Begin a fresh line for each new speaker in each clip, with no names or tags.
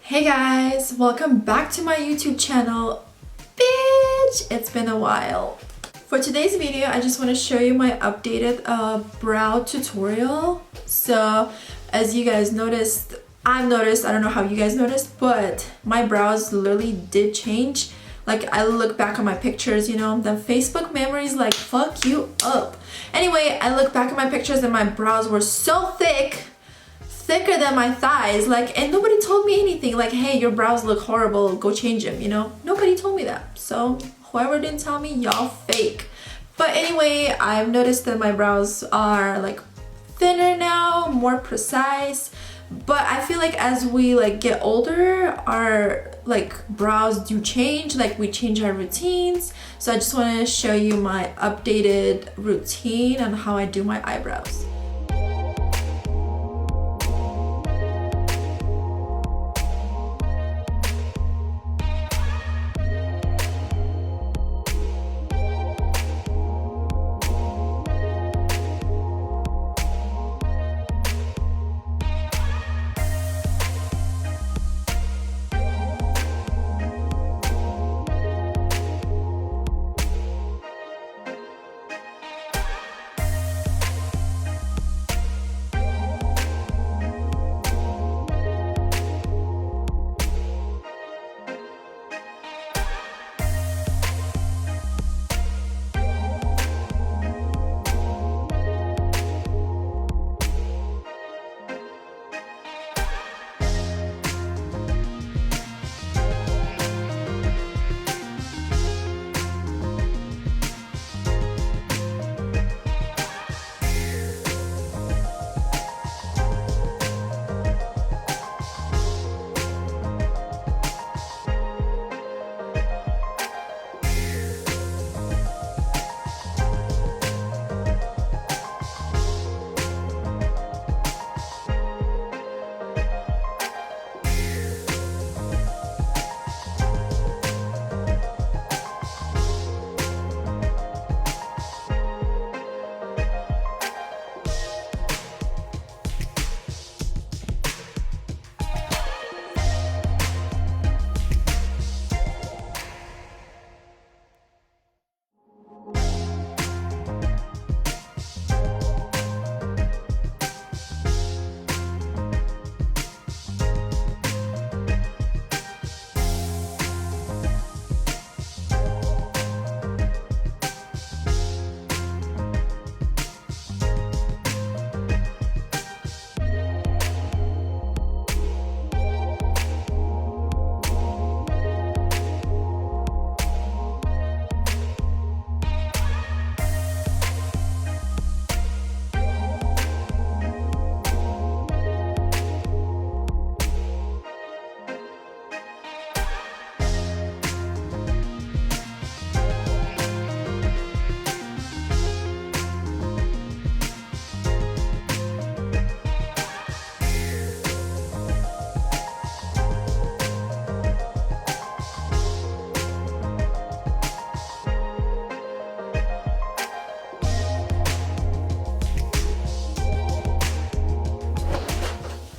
Hey guys, welcome back to my YouTube channel. Bitch, it's been a while. For today's video, I just want to show you my updated brow tutorial. So as you guys noticed, I've noticed, I don't know how you guys noticed, but my brows literally did change. Like, I look back on my pictures, you know, the Facebook memories like fuck you up. Anyway, I look back at my pictures and my brows were so thicker than my thighs, like, and nobody told me anything like, hey, your brows look horrible, go change them, you know. Nobody told me that. So whoever didn't tell me, y'all fake. But anyway, I've noticed that my brows are like thinner now, more precise. But I feel like as we like get older, our like brows do change, like we change our routines. So I just want to show you my updated routine and how I do my eyebrows.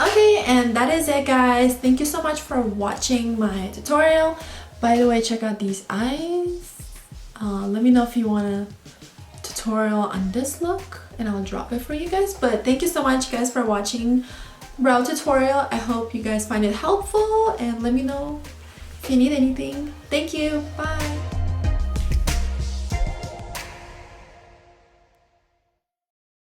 Okay, and that is it, guys. Thank you so much for watching my tutorial. By the way, check out these eyes. Let me know if you want a tutorial on this look and I'll drop it for you guys. But thank you so much, guys, for watching brow tutorial. I hope you guys find it helpful and let me know if you need anything. Thank you. Bye.